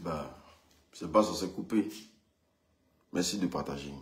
Bah, c'est pas censé couper. Merci de partager.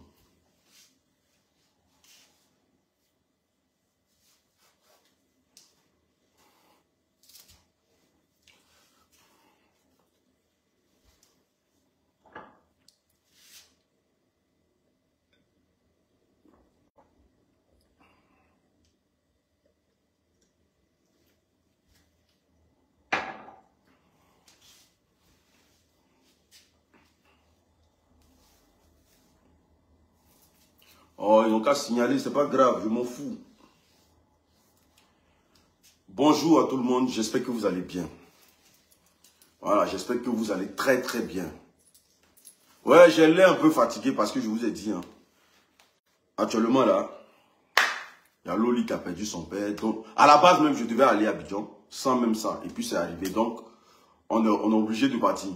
Oh, ils n'ont qu'à signaler, c'est pas grave, je m'en fous. Bonjour à tout le monde, j'espère que vous allez bien. Voilà, j'espère que vous allez très très bien. Ouais, j'ai l'air un peu fatigué parce que je vous ai dit, hein, actuellement là, il y a Loli qui a perdu son père. Donc, à la base même, je devais aller à Abidjan, sans même ça. Et puis c'est arrivé, donc on est obligé de partir.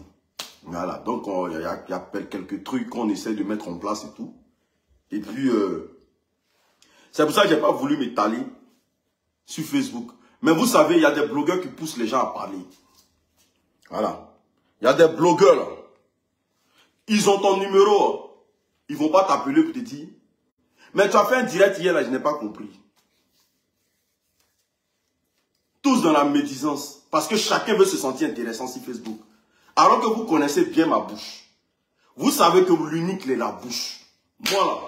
Voilà, donc il y a quelques trucs qu'on essaie de mettre en place et tout. Et puis, c'est pour ça que je n'ai pas voulu m'étaler sur Facebook. Mais vous savez, il y a des blogueurs qui poussent les gens à parler. Voilà. Il y a des blogueurs là. Ils ont ton numéro. Ils ne vont pas t'appeler pour te dire. Mais tu as fait un direct hier là, je n'ai pas compris. Tous dans la médisance. Parce que chacun veut se sentir intéressant sur Facebook. Alors que vous connaissez bien ma bouche. Vous savez que l'unique est la bouche. Moi là,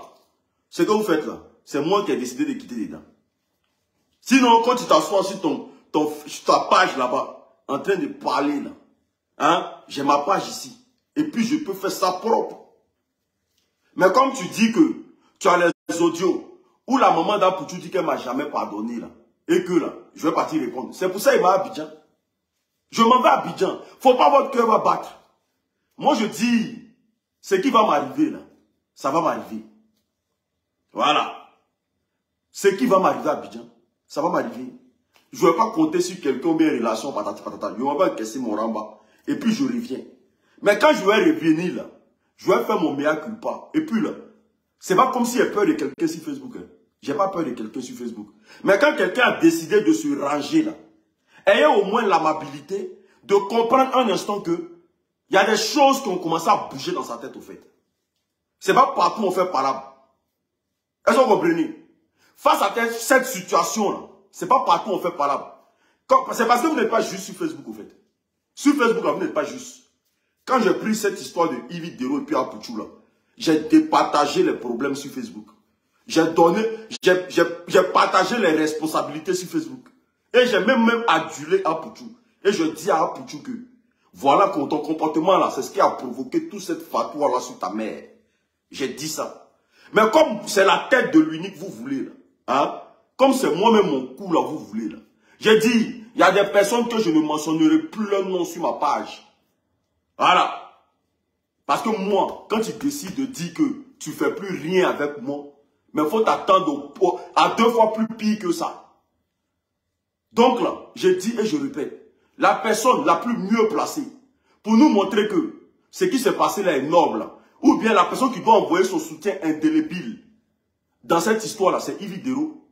ce que vous faites là, c'est moi qui ai décidé de quitter les dents. Sinon, quand tu t'assois sur ta page là-bas, en train de parler là, hein, j'ai ma page ici. Et puis je peux faire ça propre. Mais comme tu dis que tu as les audios, où la maman d'Apoutou dit qu'elle ne m'a jamais pardonné là, et que là, je vais partir répondre. C'est pour ça qu'il va à Abidjan. Je m'en vais à Abidjan. Faut pas votre cœur va battre. Moi je dis, ce qui va m'arriver là, ça va m'arriver. Voilà. Ce qui va m'arriver à Abidjan, ça va m'arriver. Je ne vais pas compter sur quelqu'un, mes relations, patata, patata. Je vais encaisser mon ramba. Et puis je reviens. Mais quand je vais revenir là, je vais faire mon mea culpa. Et puis là, c'est pas comme si j'ai peur de quelqu'un sur Facebook. Hein. J'ai pas peur de quelqu'un sur Facebook. Mais quand quelqu'un a décidé de se ranger là, ayez au moins l'amabilité de comprendre un instant que il y a des choses qui ont commencé à bouger dans sa tête au fait. C'est pas partout on fait parable. Est-ce que vous comprenez? Face à cette situation-là, c'est pas partout on fait parable. C'est parce que vous n'êtes pas juste sur Facebook, au fait. Sur Facebook, vous n'êtes pas juste. Quand j'ai pris cette histoire de Yves Dero et puis Apoutou, là, j'ai départagé les problèmes sur Facebook. J'ai partagé les responsabilités sur Facebook. Et j'ai même adulé Apoutou. Et je dis à Apoutou que, voilà ton comportement là, c'est ce qui a provoqué toute cette fatwa là sur ta mère. J'ai dit ça. Mais comme c'est la tête de l'unique que vous voulez là, hein, comme c'est moi-même mon coup là, vous voulez là. J'ai dit, il y a des personnes que je ne mentionnerai plus leur nom sur ma page. Voilà. Parce que moi, quand tu décides de dire que tu ne fais plus rien avec moi, mais il faut t'attendre à 2 fois plus pire que ça. Donc là, je dis et je répète, la personne la plus mieux placée pour nous montrer que ce qui s'est passé là est noble, ou bien la personne qui doit envoyer son soutien indélébile dans cette histoire-là, c'est Yves Dero.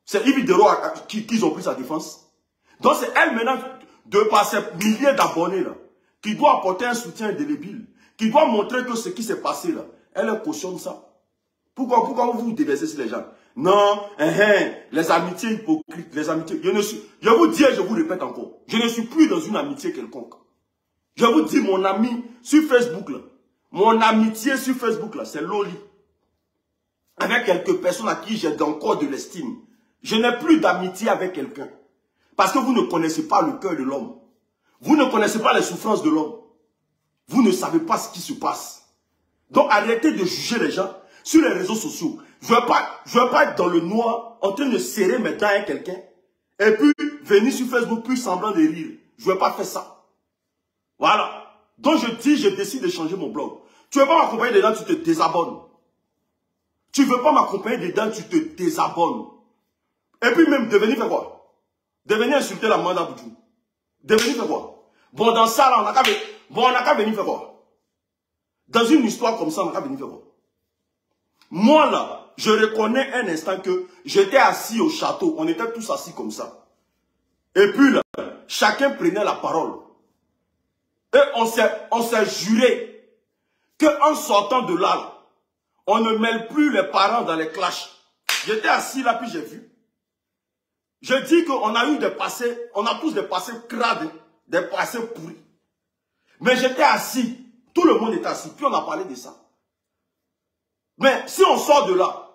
C'est Yves Dero qui ont pris sa défense. Donc c'est elle maintenant, de par ses milliers d'abonnés là, qui doit apporter un soutien indélébile, qui doit montrer que ce qui s'est passé là, elle cautionne ça. Pourquoi vous vous déversez sur les gens? Non, les amitiés hypocrites, les amitiés. Je vous dis et je vous répète encore, je ne suis plus dans une amitié quelconque. Je vous dis, mon ami sur Facebook là, mon amitié sur Facebook là, c'est Loli. Avec quelques personnes à qui j'ai encore de l'estime. Je n'ai plus d'amitié avec quelqu'un. Parce que vous ne connaissez pas le cœur de l'homme. Vous ne connaissez pas les souffrances de l'homme. Vous ne savez pas ce qui se passe. Donc arrêtez de juger les gens sur les réseaux sociaux. Je ne veux pas être dans le noir en train de serrer mes dents à quelqu'un et puis venir sur Facebook puis semblant de rire. Je ne veux pas faire ça. Voilà. Donc je décide de changer mon blog. Tu ne veux pas m'accompagner dedans, tu te désabonnes. Tu ne veux pas m'accompagner dedans, tu te désabonnes. Et puis même, devenir faire quoi? Devenir insulter la maman d'Aboutou. Devenir faire quoi? Bon, dans ça, là, on n'a qu'à venir faire quoi? Dans une histoire comme ça, on n'a qu'à venir faire quoi? Moi, là, je reconnais un instant que j'étais assis au château. On était tous assis comme ça. Et puis là, chacun prenait la parole. Et on s'est juré qu'en sortant de là, on ne mêle plus les parents dans les clashs. J'étais assis là, puis j'ai vu. Je dis qu'on a eu des passés, on a tous des passés crades, des passés pourris. Mais j'étais assis, tout le monde était assis, puis on a parlé de ça. Mais si on sort de là,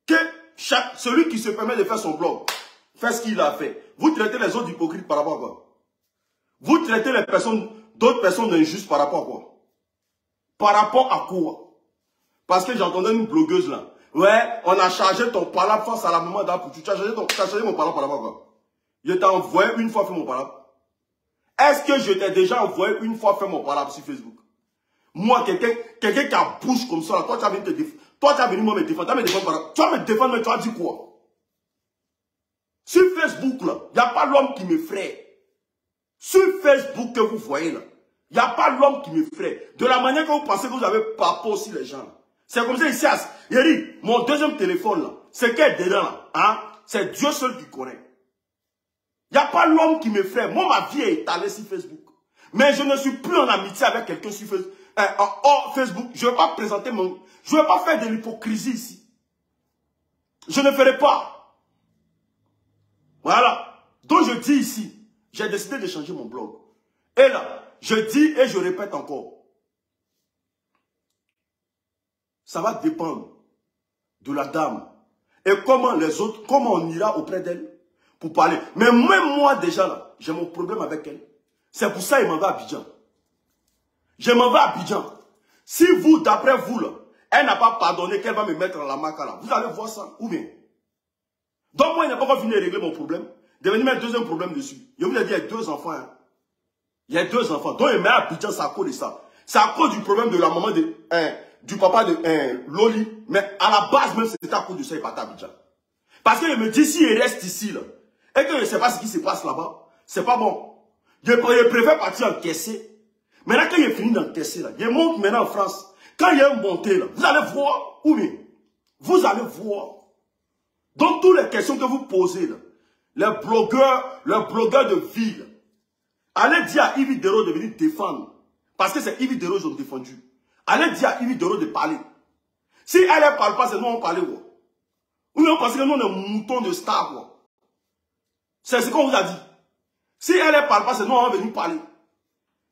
que celui qui se permet de faire son blog, fait ce qu'il a fait, vous traitez les autres hypocrites par rapport à quoi? Vous traitez les personnes, d'autres personnes injustes par rapport à quoi? Par rapport à quoi? Parce que j'entendais une blogueuse là. Ouais, on a chargé ton palabre face à la maman d'Apoutou. Tu as chargé mon palabre par rapport à quoi? Je t'ai envoyé une fois faire mon palabre. Est-ce que je t'ai déjà envoyé une fois faire mon palabre sur Facebook? Moi, quelqu'un qui a bouche comme ça, là, toi tu as venu te défendre. Toi tu as venu moi me défendre. Tu vas me défendre, mais tu as dit quoi? Sur Facebook là, il n'y a pas l'homme qui m'effraie. Sur Facebook que vous voyez là, il n'y a pas l'homme qui m'effraie. De la manière que vous pensez que vous avez papa aussi les gens. C'est comme ça ici. Il dit, mon deuxième téléphone là, c'est qu'elle est dedans là. Hein? C'est Dieu seul qui connaît. Il n'y a pas l'homme qui m'effraie. Moi, ma vie est étalée sur Facebook. Mais je ne suis plus en amitié avec quelqu'un sur Facebook. Facebook. Je ne vais pas présenter mon... Je ne vais pas faire de l'hypocrisie ici. Je ne ferai pas. Voilà. Donc je dis ici, j'ai décidé de changer mon blog. Et là, je dis et je répète encore. Ça va dépendre de la dame. Et comment les autres, comment on ira auprès d'elle pour parler. Mais même moi déjà là, j'ai mon problème avec elle. C'est pour ça qu'il m'en va à Abidjan. Je m'en vais à Abidjan. Si vous, d'après vous là, elle n'a pas pardonné qu'elle va me mettre dans la maca là, vous allez voir ça, ou bien. Donc moi, il n'a pas encore fini de régler mon problème. De venir mettre un deuxième problème dessus. Je vous ai dit, il y a 2 enfants. Hein. Il y a 2 enfants. Donc il met à Abidjan, c'est à cause de ça. C'est à cause du problème de la maman de... du papa de Loli, mais à la base même c'était à cause de ça il partait à Abidjan. Parce qu'il me dit s'il reste ici là, et que je ne sais pas ce qui se passe là-bas, c'est pas bon. Je préfère partir encaisser. Maintenant quand il est fini d'encaisser là, il monte maintenant en France. Quand il est monté là, vous allez voir, ou bien, vous allez voir. Donc toutes les questions que vous posez là, les blogueurs de ville, allez dire à Yves Dero de venir défendre. Parce que c'est Yves Dero qui ont défendu. Allez dire à Yves Dero de parler. Si elle ne parle pas, c'est nous on parle. Ou bien parce que nous on est moutons de star. C'est ce qu'on vous a dit. Si elle ne parle pas, c'est nous on va venir parler.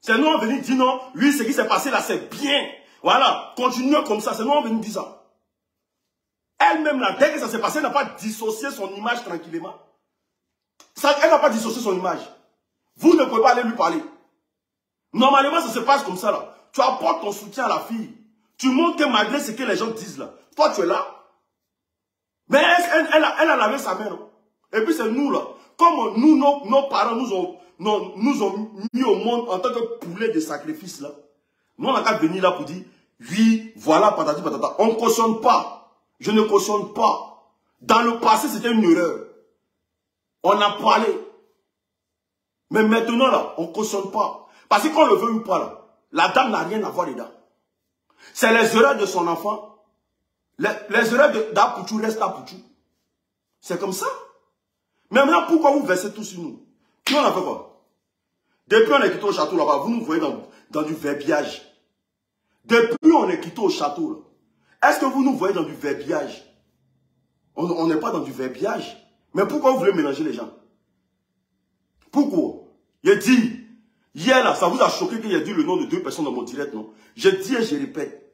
C'est nous on va venir dire non, oui, ce qui s'est passé là, c'est bien. Voilà, continuez comme ça, c'est nous on va venir dire ça. Elle-même là, dès que ça s'est passé, elle n'a pas dissocié son image tranquillement. Ça, elle n'a pas dissocié son image. Vous ne pouvez pas aller lui parler. Normalement, ça se passe comme ça là. Tu apportes ton soutien à la fille. Tu montres que malgré ce que les gens disent là, toi tu es là. Mais elle a lavé sa main. Non? Et puis c'est nous là. Comme nous, nos parents nous ont mis au monde en tant que poulet de sacrifice là. Nous on a qu'à venir là pour dire, oui, voilà, patati patata. On ne cautionne pas. Je ne cautionne pas. Dans le passé, c'était une erreur. On a parlé. Mais maintenant là, on ne cautionne pas. Parce que qu'on le veut ou pas là, la dame n'a rien à voir dedans. C'est les erreurs de son enfant. Les erreurs d'Apoutou restent Apoutou. C'est comme ça. Mais maintenant, pourquoi vous versez tout sur nous? Nous, on a fait quoi? Depuis on est quitté au château là-bas, vous nous voyez dans du verbiage. Depuis on est quitté au château là. Est-ce que vous nous voyez dans du verbiage? On n'est pas dans du verbiage. Mais pourquoi vous voulez mélanger les gens? Pourquoi? Il dit... Hier, là, ça vous a choqué qu'il ait dit le nom de 2 personnes dans mon direct, non? Je dis et je répète.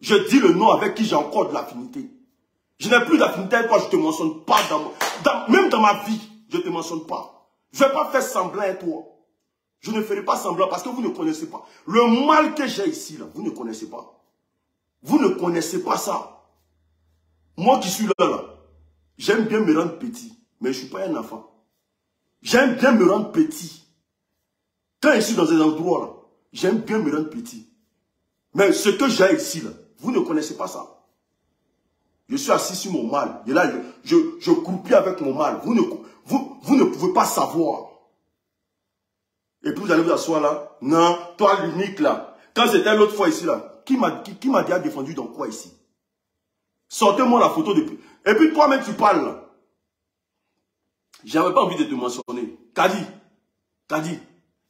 Je dis le nom avec qui j'ai encore de l'affinité. Je n'ai plus d'affinité avec toi, je ne te mentionne pas. Même dans ma vie, je ne te mentionne pas. Je ne vais pas faire semblant à toi. Je ne ferai pas semblant parce que vous ne connaissez pas. Le mal que j'ai ici, là, vous ne connaissez pas. Vous ne connaissez pas ça. Moi qui suis là, j'aime bien me rendre petit. Mais je ne suis pas un enfant. J'aime bien me rendre petit. Quand je suis dans un endroit là, j'aime bien me rendre petit. Mais ce que j'ai ici là, vous ne connaissez pas ça. Je suis assis sur mon mal. Et là, je croupis avec mon mal. Vous ne pouvez pas savoir. Et puis vous allez vous asseoir là. Non, toi l'unique là. Quand c'était l'autre fois ici là, qui m'a déjà défendu dans quoi ici? Sortez-moi la photo depuis. Et puis toi-même tu parles là. J'avais pas envie de te mentionner. Kadi.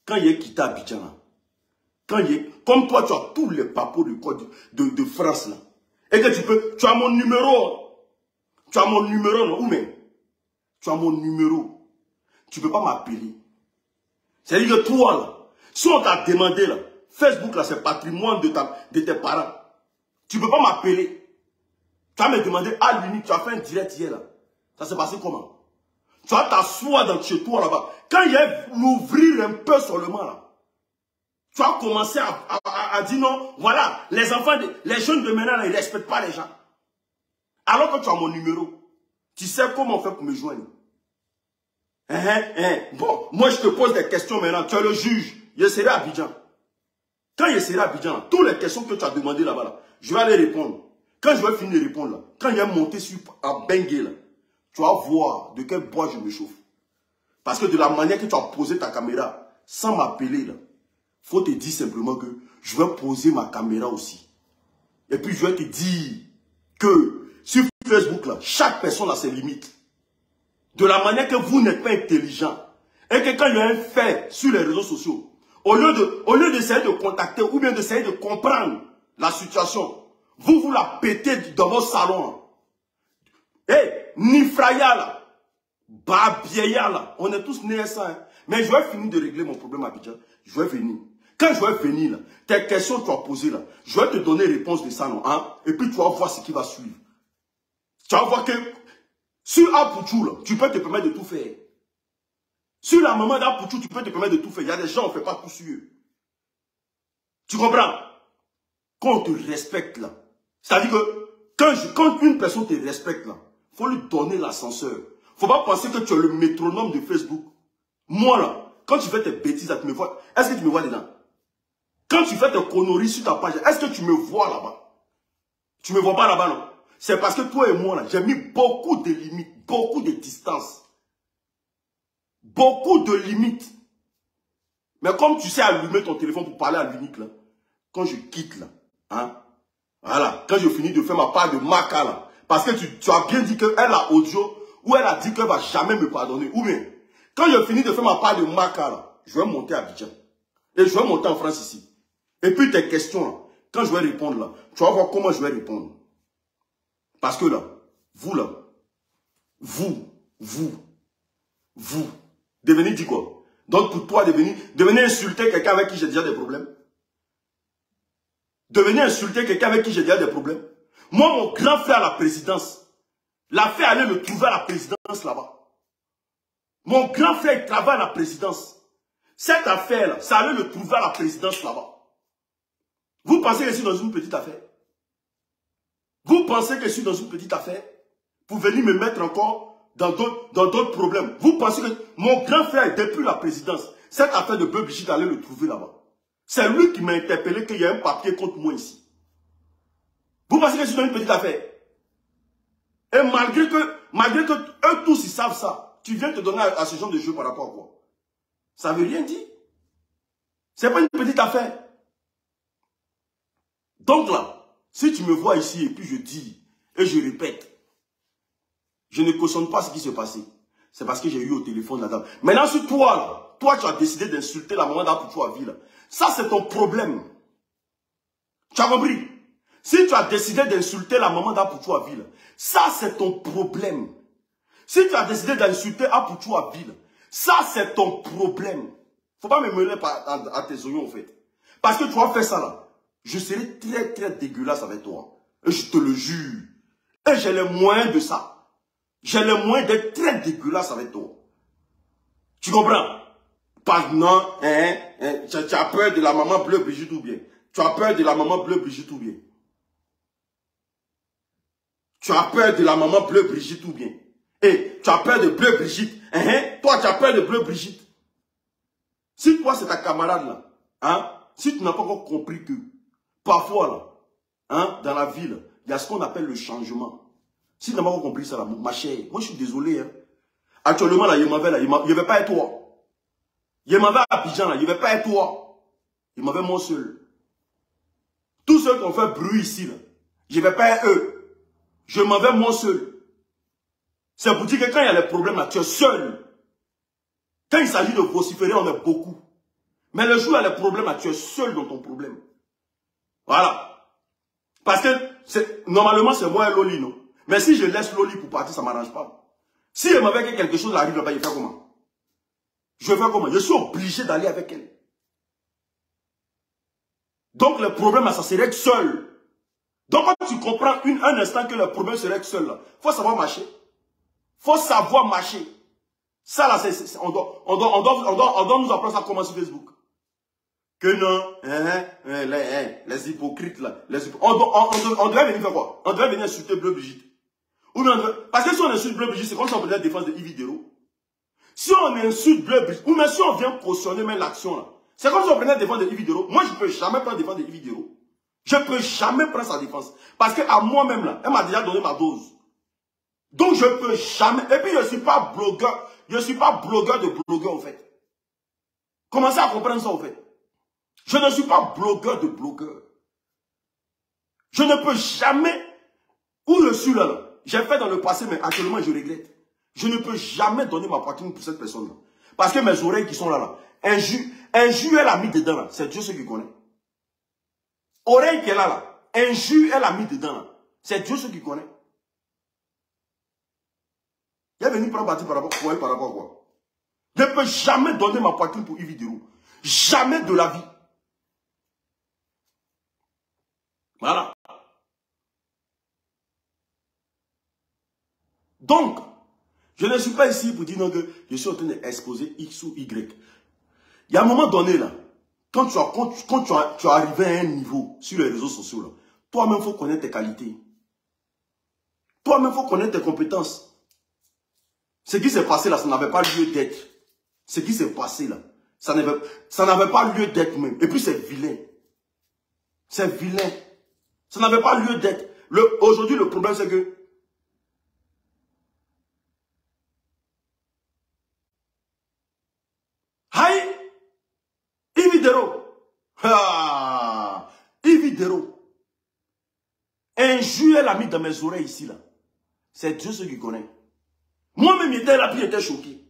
Quand il est quitté Abidjan, Comme toi, tu as tous les papos de France, là. Et que tu as mon numéro. Tu as mon numéro, non? Où même? Tu as mon numéro. Tu ne peux pas m'appeler. C'est-à-dire que toi, là, si on t'a demandé, là, Facebook, là, c'est patrimoine de tes parents. Tu ne peux pas m'appeler. Tu vas me demander, ah, l'unique, tu as fait un direct hier, là. Ça s'est passé comment? Tu vas t'asseoir chez toi, là-bas. Quand il y a l'ouvrir un peu seulement, là, tu vas commencer à dire non, voilà, les enfants, les jeunes de maintenant, là, ils ne respectent pas les gens. Alors que tu as mon numéro, tu sais comment on fait pour me joindre. Bon, moi je te pose des questions maintenant, tu es le juge, je serai à Abidjan. Quand je serai à Abidjan, là, toutes les questions que tu as demandées là-bas, là, je vais aller répondre. Quand je vais finir de répondre, là, quand je vais monter à Bengue, là, tu vas voir de quel bois je me chauffe. Parce que de la manière que tu as posé ta caméra, sans m'appeler, là, faut te dire simplement que je vais poser ma caméra aussi. Et puis je vais te dire que sur Facebook, là, chaque personne a ses limites. De la manière que vous n'êtes pas intelligent. Et que quand il y a un fait sur les réseaux sociaux, au lieu d'essayer de contacter ou bien d'essayer de comprendre la situation, vous la pétez dans vos salons. Nifraya là, Babieya là, on est tous nés ça. Hein. Mais je vais finir de régler mon problème à Abidjan. Je vais venir. Quand je vais venir là, tes questions que tu as posées là, je vais te donner réponse de ça, non? Hein? Et puis tu vas voir ce qui va suivre. Tu vas voir que sur Apouchou, là, tu peux te permettre de tout faire. Sur la maman d'Apouchou, tu peux te permettre de tout faire. Il y a des gens, on ne fait pas tout sur eux. Tu comprends? Quand on te respecte là, c'est-à-dire que quand une personne te respecte là, il faut lui donner l'ascenseur. Il ne faut pas penser que tu es le métronome de Facebook. Moi là, quand tu fais tes bêtises là, tu me vois. Est-ce que tu me vois dedans? Quand tu fais tes conneries sur ta page, est-ce que tu me vois là-bas? Tu ne me vois pas là-bas, non? C'est parce que toi et moi, là, j'ai mis beaucoup de limites, beaucoup de distances. Beaucoup de limites. Mais comme tu sais allumer ton téléphone pour parler à l'unique, là, quand je quitte, là, hein, voilà, quand je finis de faire ma part de maca, là, parce que tu as bien dit qu'elle a audio, ou elle a dit qu'elle ne va jamais me pardonner, ou bien, quand je finis de faire ma part de maca, là, je vais monter à Abidjan. Et je vais monter en France ici. Et puis tes questions, là, quand je vais répondre, là, tu vas voir comment je vais répondre. Parce que là, vous, devenez dit quoi? Donc pour toi, devenez insulter quelqu'un avec qui j'ai déjà des problèmes. Devenez insulter quelqu'un avec qui j'ai déjà des problèmes. Moi, mon grand frère à la présidence, l'a fait aller le trouver à la présidence là-bas. Mon grand frère, il travaille à la présidence. Cette affaire-là, ça allait le trouver à la présidence là-bas. Vous pensez que je suis dans une petite affaire? Vous pensez que je suis dans une petite affaire pour venir me mettre encore dans d'autres problèmes? Vous pensez que mon grand frère, depuis la présidence, cette affaire de Bleu Brigitte allait le trouver là-bas? C'est lui qui m'a interpellé qu'il y a un papier contre moi ici. Vous pensez que je suis dans une petite affaire? Et malgré que eux tous ils savent ça, tu viens te donner à ce genre de jeu par rapport à quoi? Ça veut rien dire. C'est pas une petite affaire. Donc là, si tu me vois ici et puis je dis, et je répète, je ne cautionne pas ce qui s'est passé. C'est parce que j'ai eu au téléphone la dame. Maintenant, si toi, là, toi tu as décidé d'insulter la maman d'Apouchou à ville, ça c'est ton problème. Tu as compris? Si tu as décidé d'insulter la maman d'Apouchou à ville, ça c'est ton problème. Si tu as décidé d'insulter Apouchou à ville, ça c'est ton problème. Faut pas me mêler à tes oignons en fait. Parce que tu vas faire ça là. Je serai très très dégueulasse avec toi. Et je te le jure. Et j'ai les moyens de ça. J'ai les moyens d'être très dégueulasse avec toi. Tu comprends? Pas non, tu as peur de la maman bleue Brigitte ou bien. Tu as peur de la maman bleue Brigitte ou bien. Tu as peur de la maman bleue Brigitte ou bien. Et tu as peur de bleu Brigitte. Toi tu as peur de bleu Brigitte. Si toi c'est ta camarade là, hein, si tu n'as pas encore compris que parfois, là, hein, dans la ville, il y a ce qu'on appelle le changement. Si tu n'as pas compris ça, là, ma chère, moi je suis désolé. Hein. Actuellement, là, il ne va pas être toi. Il m'avait à Abidjan, là, il ne va pas être toi. Il m'avait moi seul. Tous ceux qui ont fait bruit ici, là, je ne vais pas être eux. Je m'en vais moi seul. C'est pour dire que quand il y a les problèmes, là, tu es seul. Quand il s'agit de vociférer, on est beaucoup. Mais le jour où il y a les problèmes, là, tu es seul dans ton problème. Voilà. Parce que normalement, c'est moi et Loli, non? Mais si je laisse Loli pour partir, ça ne m'arrange pas. Si elle m'avait que quelque chose arrive là-bas, je vais faire comment? Je vais faire comment? Je suis obligé d'aller avec elle. Donc, le problème, ça se règle seul. Donc, quand tu comprends un instant que le problème se règle seul, il faut savoir marcher. Il faut savoir marcher. Ça, là, on doit nous apprendre ça comment sur Facebook. Que non, les hypocrites, là. On devrait venir faire quoi? On devrait venir insulter Bleu Brigitte. Ou bien, parce que si on insulte Bleu Brigitte, c'est comme si on prenait la défense de Yvidero. Si on insulte Bleu Brigitte, ou même si on vient cautionner même l'action, là, c'est comme si on prenait la défense de Yvidero. Moi, je ne peux jamais prendre la défense de Yvidero. Je ne peux jamais prendre sa défense. Parce qu'à moi-même, là, elle m'a déjà donné ma dose. Donc, je ne peux jamais. Et puis, je ne suis pas blogueur. Je ne suis pas blogueur de blogueur, en fait. Commencez à comprendre ça, en fait. Je ne suis pas blogueur de blogueur. Je ne peux jamais. Où je suis là, j'ai fait dans le passé, mais actuellement, je regrette. Je ne peux jamais donner ma poitrine pour cette personne-là. Parce que mes oreilles qui sont là, un jus, elle a mis dedans, là. C'est Dieu ce qui connaît. Oreille qu'elle a là, un jus, elle a mis dedans, là. C'est Dieu ce qui connaît. Il est venu prendre parti par rapport à quoi? Je ne peux jamais donner ma poitrine pour Yvidero. Jamais de la vie. Voilà. Donc, je ne suis pas ici pour dire non, que je suis en train d'exposer X ou Y. Il y a un moment donné, là, quand tu es arrivé à un niveau sur les réseaux sociaux, là, toi-même, il faut connaître tes qualités. Toi-même, il faut connaître tes compétences. Ce qui s'est passé là, ça n'avait pas lieu d'être. Ce qui s'est passé là, ça n'avait pas lieu d'être même. Et puis c'est vilain. C'est vilain. Ça n'avait pas lieu d'être. Aujourd'hui, le problème, c'est que Haï, Yvidero. Yvidero. Un jus, elle a mis dans mes oreilles ici, là. C'est Dieu ce qui connaît. Moi-même, j'étais là, puis j'étais choqué.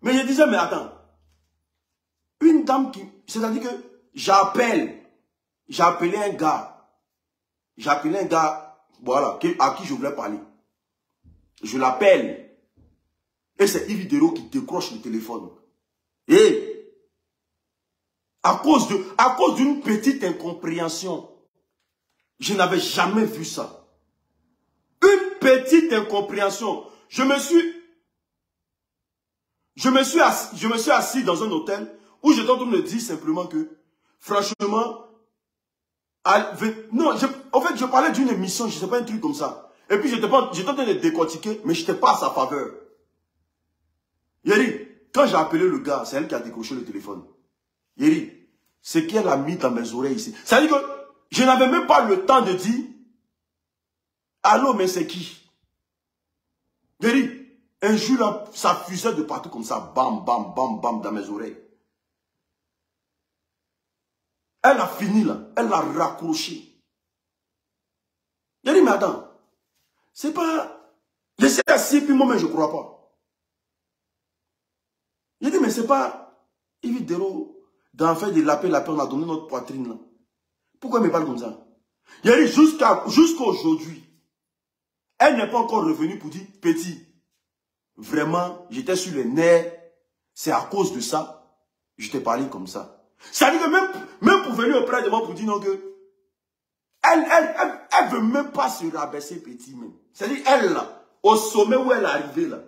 Mais je disais, mais attends. Une dame qui... C'est-à-dire que j'ai appelé un gars. J'ai appelé un gars, voilà, à qui je voulais parler. Je l'appelle. Et c'est Yvidero qui décroche le téléphone. Et à cause d'une petite incompréhension, je n'avais jamais vu ça. Une petite incompréhension. Je me suis assis dans un hôtel où j'étais en train de me dire simplement que, franchement, non, en fait, je parlais d'une émission, je ne sais pas, un truc comme ça. Et puis, j'étais en train de décortiquer, mais je n'étais pas à sa faveur. Yeri, quand j'ai appelé le gars, c'est elle qui a décroché le téléphone. Yeri, ce qu'elle a mis dans mes oreilles ici, ça veut dire que je n'avais même pas le temps de dire, allô, mais c'est qui? Yeri, un jour là, ça fusait de partout comme ça, bam, bam, bam, bam, dans mes oreilles. Elle a fini là, elle l'a raccroché. Yeri, mais attends, c'est pas... Je sais assis, puis moi-même, je ne crois pas. Il dit, mais c'est pas Yvidero d'en faire de la paix, on a donné notre poitrine là. Pourquoi il me parle comme ça? Il dit, jusqu'à aujourd'hui, elle n'est pas encore revenue pour dire, petit, vraiment, j'étais sur les nerfs, c'est à cause de ça, je t'ai parlé comme ça. Ça veut dire que même pour venir auprès de moi pour dire non que, elle veut même pas se rabaisser petit même. C'est-à-dire, elle là, au sommet où elle est arrivée là,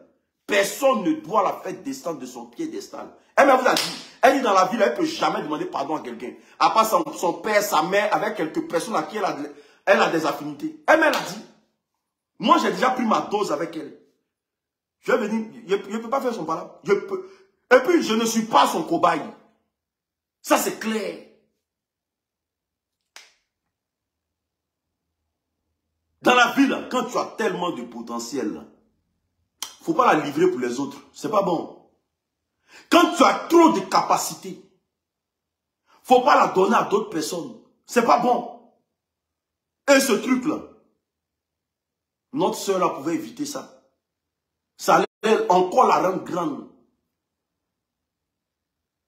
personne ne doit la faire descendre de son piédestal. Elle vous a dit, elle dit dans la ville, elle ne peut jamais demander pardon à quelqu'un. À part son père, sa mère, avec quelques personnes à qui elle a des affinités. Elle m'a dit, moi j'ai déjà pris ma dose avec elle. Je vais venir, je ne peux pas faire son palabre. Et puis je ne suis pas son cobaye. Ça c'est clair. Dans la vie, quand tu as tellement de potentiel, il ne faut pas la livrer pour les autres. C'est pas bon. Quand tu as trop de capacités, il ne faut pas la donner à d'autres personnes. C'est pas bon. Et ce truc-là, notre soeur là pouvait éviter ça. Ça allait encore la rendre grande.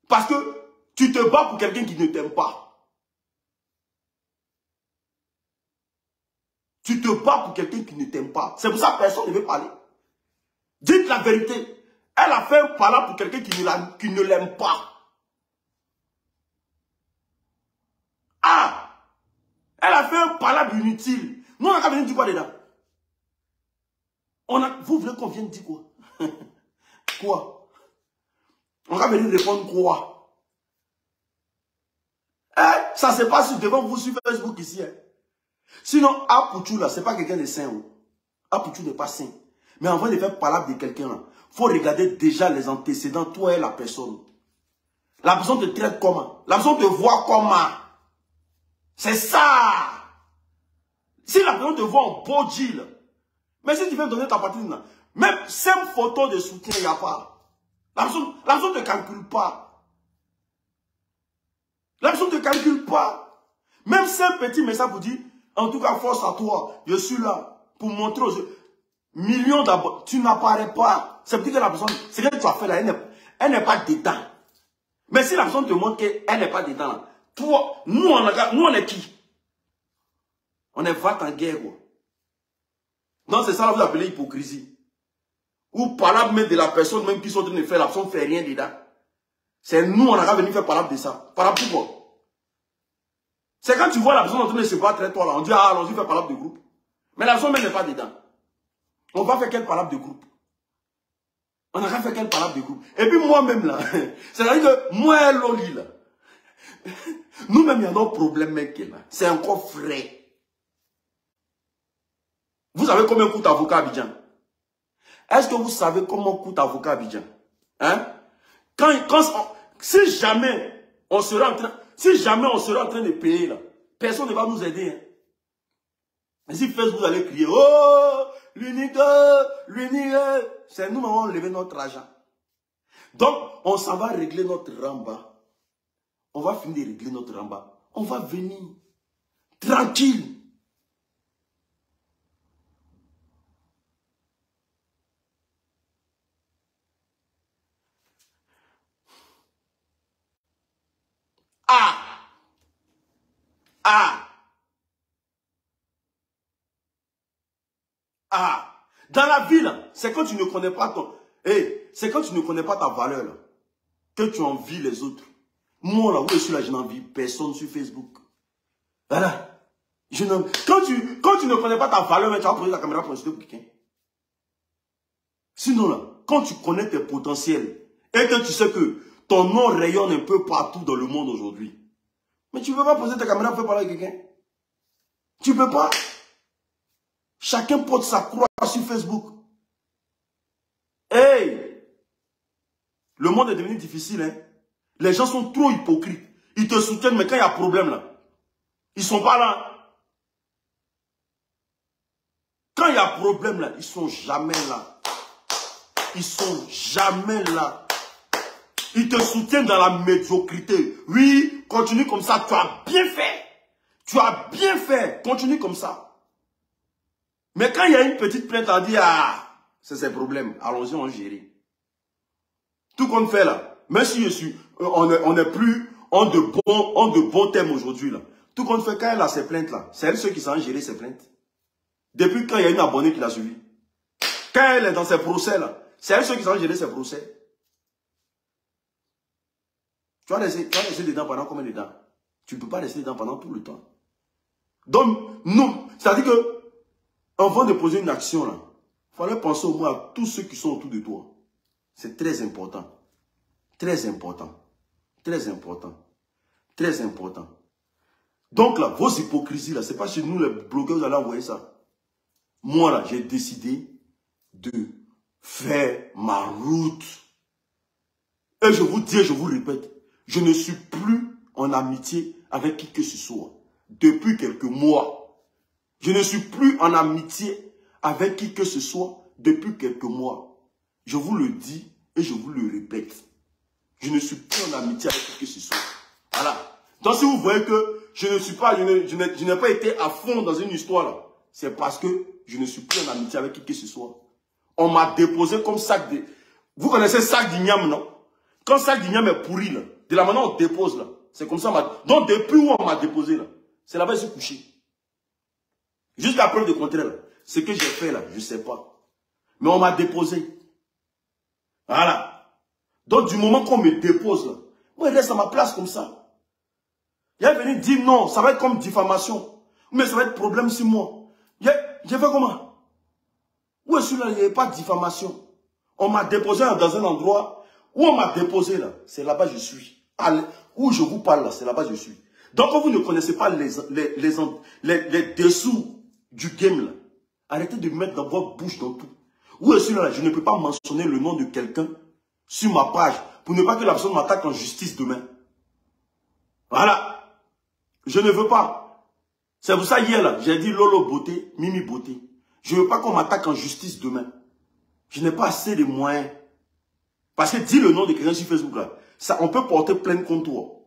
Parce que Tu te bats pour quelqu'un qui ne t'aime pas. Tu te bats pour quelqu'un qui ne t'aime pas. C'est pour ça que personne ne veut parler. Dites la vérité. Elle a fait un palabre pour quelqu'un qui ne l'aime pas. Ah! Elle a fait un palabre inutile. Nous, on a qu'à venir dire quoi dedans? Vous voulez qu'on vienne dire quoi? Quoi? On va venir répondre quoi? Ça se passe devant vous sur Facebook ici. Sinon, Apouchou là, c'est pas quelqu'un de saint. Apouchou n'est pas saint. Mais avant de faire palabre de quelqu'un là, il faut regarder déjà les antécédents, toi et la personne. La personne te traite comment? La personne te voit comment? C'est ça! Si la personne te voit en beau deal, mais si tu veux donner ta poitrine là, même 5 photos de soutien, il n'y a pas. La personne ne te calcule pas. La personne ne te calcule pas. Même 5 petits messages vous disent, en tout cas, force à toi, je suis là pour montrer aux millions d'abonnés. Tu n'apparais pas. C'est dire que la personne, c'est que tu as fait là, elle n'est pas dedans. Mais si la personne te montre qu'elle n'est pas dedans, là, toi, nous on est qui? On est va en guerre, quoi. Non, c'est ça là, vous appelez hypocrisie. Ou palabre même de la personne même qui sont en train de faire, la personne ne fait rien dedans. C'est nous, on a venu faire palabre de ça. Palabre pourquoi? C'est quand tu vois la personne en train de se battre avec toi là, on dit, ah, allons-y faire palabre de groupe. Mais la personne même n'est pas dedans. On va faire quelle palabre de groupe? On a fait quelle palabre de groupe? Et puis moi-même là, c'est-à-dire que moi, Loli là, nous-mêmes, il y a nos problèmes, mec, là. C'est encore frais. Vous savez combien coûte avocat à Abidjan? Est-ce que vous savez comment coûte avocat à Abidjan? Hein? Si jamais on sera en train de payer là, personne ne va nous aider. Hein? Et si Facebook vous allez crier, oh, l'unique, c'est nous qui allons lever notre argent. Donc, on s'en va régler notre ramba. On va finir de régler notre ramba. On va venir tranquille. Dans la vie, c'est quand tu ne connais pas c'est quand tu ne connais pas ta valeur, là, que tu envies les autres. Moi, là, où je suis là, je n'envie personne sur Facebook. Voilà. Quand tu ne connais pas ta valeur, tu vas poser la caméra pour insulter quelqu'un. Sinon, là, quand tu connais tes potentiels et que tu sais que ton nom rayonne un peu partout dans le monde aujourd'hui, mais tu ne peux pas poser ta caméra pour parler avec quelqu'un. Tu ne peux pas. Chacun porte sa croix sur Facebook. Hey! Le monde est devenu difficile, hein? Les gens sont trop hypocrites. Ils te soutiennent, mais quand il y a problème, là, ils ne sont pas là. Quand il y a problème, là, ils ne sont jamais là. Ils sont jamais là. Ils te soutiennent dans la médiocrité. Oui, continue comme ça, tu as bien fait. Tu as bien fait, continue comme ça. Mais quand il y a une petite plainte, on dit, ah, c'est ses problèmes, allons-y, on gère. Tout qu'on fait là, même si on n'est plus en de bons thèmes aujourd'hui là. Tout qu'on fait, quand elle a ses plaintes là, c'est elle ceux qui savent gérer ses plaintes. Depuis quand il y a une abonnée qui l'a suivi. Quand elle est dans ses procès là, c'est elle ceux qui savent gérer ses procès. Tu vas rester dedans pendant combien de temps? Tu ne peux pas rester dedans pendant tout le temps. Donc, nous, c'est-à-dire que, avant de poser une action là, il fallait penser au moins à tous ceux qui sont autour de toi. C'est très important. Très important. Très important. Très important. Donc là, vos hypocrisies là, c'est pas chez nous les blogueurs, vous allez envoyer ça. Moi là, j'ai décidé de faire ma route. Et je vous dis et je vous répète, je ne suis plus en amitié avec qui que ce soit. Depuis quelques mois. Je ne suis plus en amitié avec qui que ce soit depuis quelques mois. Je vous le dis et je vous le répète. Je ne suis plus en amitié avec qui que ce soit. Voilà. Donc si vous voyez que je n'ai pas été à fond dans une histoire là, c'est parce que je ne suis plus en amitié avec qui que ce soit. On m'a déposé comme sac de... Vous connaissez sac d'igname, non? Quand sac d'igname est pourri là, De la manière on dépose là. C'est comme ça. Donc depuis où on m'a déposé là, c'est là-bas que je suis couché. Jusqu'à preuve de contraire là. Ce que j'ai fait là, je ne sais pas. Mais on m'a déposé. Voilà. Donc du moment qu'on me dépose là, moi je reste à ma place comme ça. Il est venu dire non, ça va être comme diffamation. Mais ça va être problème sur moi. J'ai fait comment? Où est-ce que là, il n'y avait pas de diffamation? On m'a déposé dans un endroit où on m'a déposé là. C'est là-bas que je suis. Où je vous parle là, c'est là-bas que je suis. Donc quand vous ne connaissez pas les dessous du game là, arrêtez de mettre dans votre bouche dans tout. Où est-ce que là, je ne peux pas mentionner le nom de quelqu'un sur ma page pour ne pas que la personne m'attaque en justice demain. Voilà. Je ne veux pas. C'est pour ça hier là, j'ai dit Lolo beauté, Mimi beauté. Je ne veux pas qu'on m'attaque en justice demain. Je n'ai pas assez de moyens. Parce que dis le nom de quelqu'un sur Facebook là, ça, on peut porter plainte contre toi.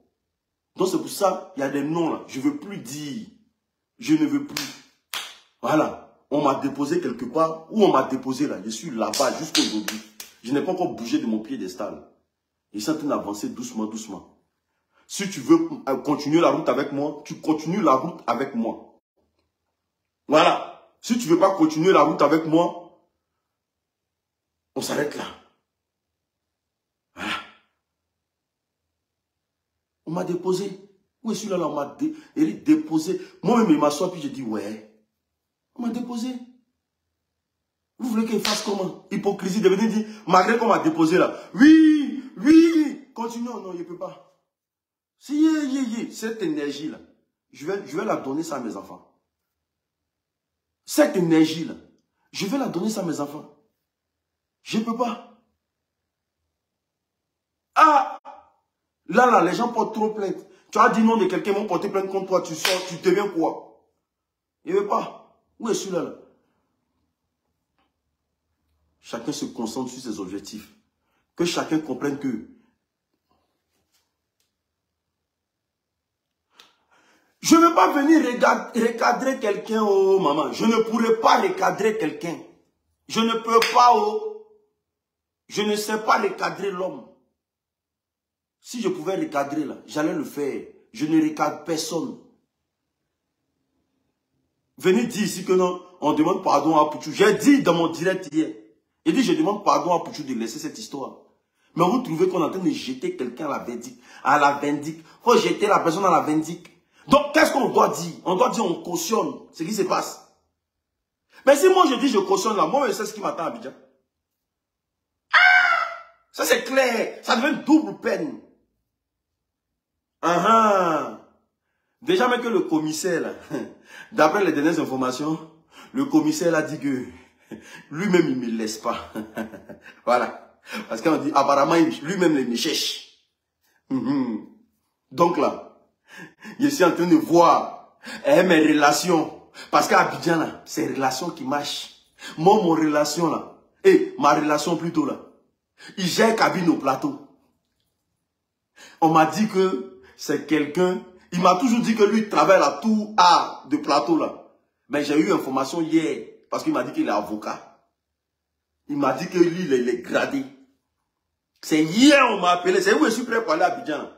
Donc c'est pour ça, il y a des noms là. Je ne veux plus dire. Je ne veux plus. Voilà. On m'a déposé quelque part. Où on m'a déposé là. Je suis là-bas jusqu'à aujourd'hui. Je n'ai pas encore bougé de mon piédestal. Je suis en train d'avancer doucement, doucement. Si tu veux continuer la route avec moi, tu continues la route avec moi. Voilà. Si tu ne veux pas continuer la route avec moi, on s'arrête là. Voilà. On m'a déposé. Où est-ce que là, on m'a déposé. Moi-même, il m'assoit, puis j'ai dit, ouais. On m'a déposé. Vous voulez qu'il fasse comment? Hypocrisie de venir dire, malgré qu'on m'a déposé là. Oui, oui, continuons. Non, il ne peut pas. Si, cette énergie-là, je vais la donner ça à mes enfants. Cette énergie-là, je vais la donner ça à mes enfants. Je ne peux pas. Ah! Là, les gens portent trop plainte. Tu as dit non de quelqu'un, vont porter plainte contre toi, tu sors, tu deviens quoi? Il ne veut pas. Où est celui-là là? Chacun se concentre sur ses objectifs. Que chacun comprenne que je ne veux pas venir recadrer quelqu'un, oh maman. Je ne pourrais pas recadrer quelqu'un. Je ne peux pas, oh. Je ne sais pas recadrer l'homme. Si je pouvais recadrer là, j'allais le faire. Je ne recadre personne. Venez dire ici que non, on demande pardon à Pouchou. J'ai dit dans mon direct hier. J'ai dit, je demande pardon à Pouchou de laisser cette histoire. Mais vous trouvez qu'on est en train de jeter quelqu'un à la vindicte. À la vindicte. Il faut jeter la personne à la vindicte. Donc, qu'est-ce qu'on doit dire? On doit dire, on cautionne ce qui se passe. Mais si moi je dis, je cautionne là, moi je sais ce qui m'attend à Abidjan. Ah! Ça c'est clair. Ça devient double peine. Déjà, même que le commissaire, là, d'après les dernières informations, le commissaire a dit que lui-même, il ne me laisse pas. Voilà. Parce qu'on dit, apparemment, lui-même, il me cherche. Donc là, je suis en train de voir mes relations. Parce qu'à Abidjan, là, c'est les relations qui marchent. Moi, mon relation, là, et ma relation plutôt, là, il gère cabine au plateau. On m'a dit que c'est quelqu'un, il m'a toujours dit que lui travaille à tout A de plateau, là. Mais j'ai eu information hier, parce qu'il m'a dit qu'il est avocat. Il m'a dit que lui, il est gradé. C'est hier, on m'a appelé. C'est où je suis prêt pour aller à Abidjan.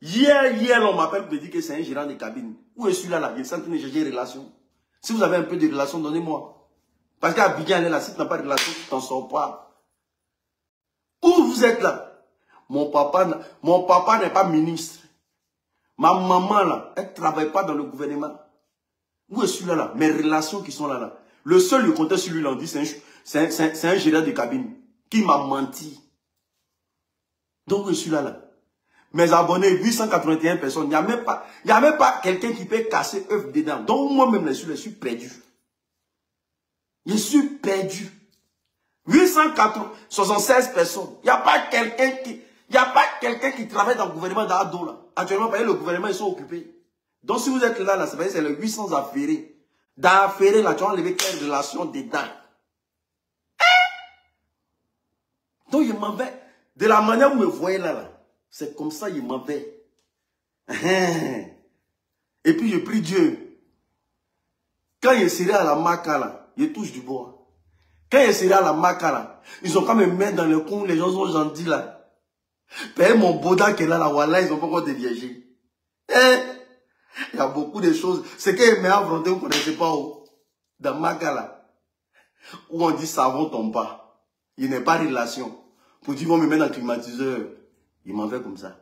Hier, on m'appelle pour me dire que c'est un gérant de cabine. Où est celui-là, là? Il est en train de chercher une relation. Si vous avez un peu de relation, donnez-moi. Parce qu'à Abidjan, là, si tu n'as pas de relation, tu t'en sors pas. Où vous êtes là? Mon papa n'est pas ministre. Ma maman, là, elle ne travaille pas dans le gouvernement. Où est celui-là, là? Mes relations qui sont là, là. Le seul, le compteur sur lui, là, on dit, c'est un gérant de cabine qui m'a menti. Donc, où est celui-là, là? Mes abonnés, 881 personnes, il n'y a même pas quelqu'un qui peut casser œuf dedans. Donc, moi-même, je suis perdu. Je suis perdu. 876 personnes. Il n'y a pas quelqu'un qui travaille dans le gouvernement d'Ado, là. Actuellement, le gouvernement, ils sont occupés. Donc, si vous êtes là, là c'est les 800 affairés. D'affairés, là, tu as enlevé quelle relation dedans. Donc, il m'en vais. De la manière où vous me voyez là, là. C'est comme ça, il m'en vais. Et puis, je prie Dieu. Quand il serait à la maca, là, il touche du bois. Quand il serait à la maca, là, ils ont quand même mis dans le coin, les gens sont gentils, là. Payer mon boda qui est là, la Wallah, ils ont pas encore déviagé. Il y a beaucoup de choses. C'est qu'il met à volonté, vous ne connaissez pas où. Dans Maga là, où on dit savon tombe pas. Il n'est pas relation. Pour dire, ils vont me mettre dans le climatiseur. Il m'en fait comme ça.